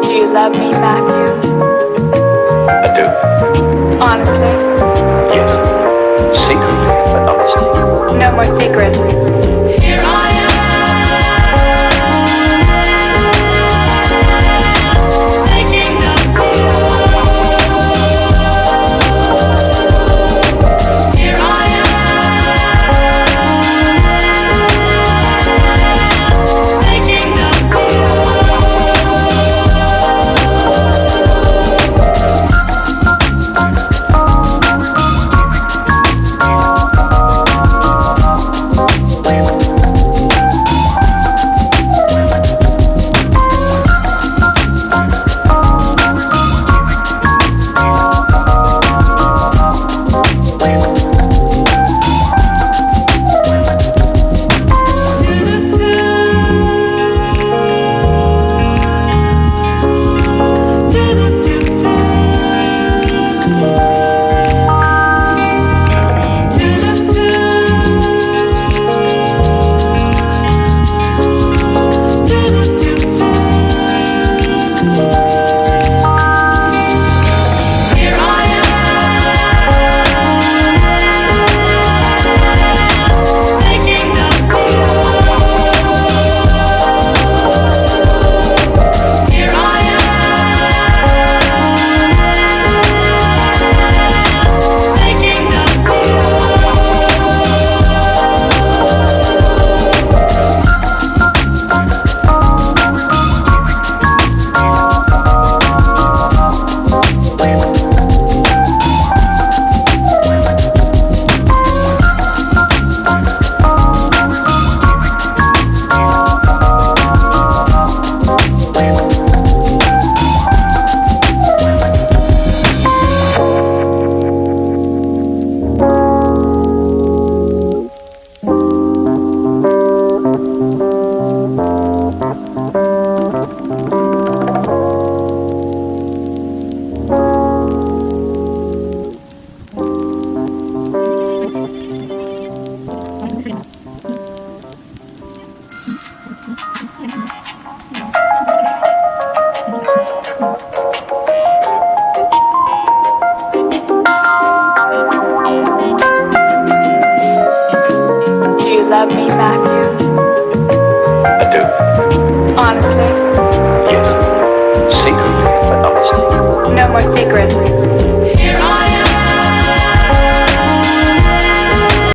Do you love me, Matthew? I do. Honestly? Yes. Secretly, but honestly. No more secrets. Here I am, making up for. Here I am, making up Do you love me, Matthew? I do. Honestly? Yes. Secretly, but honestly. No more secrets.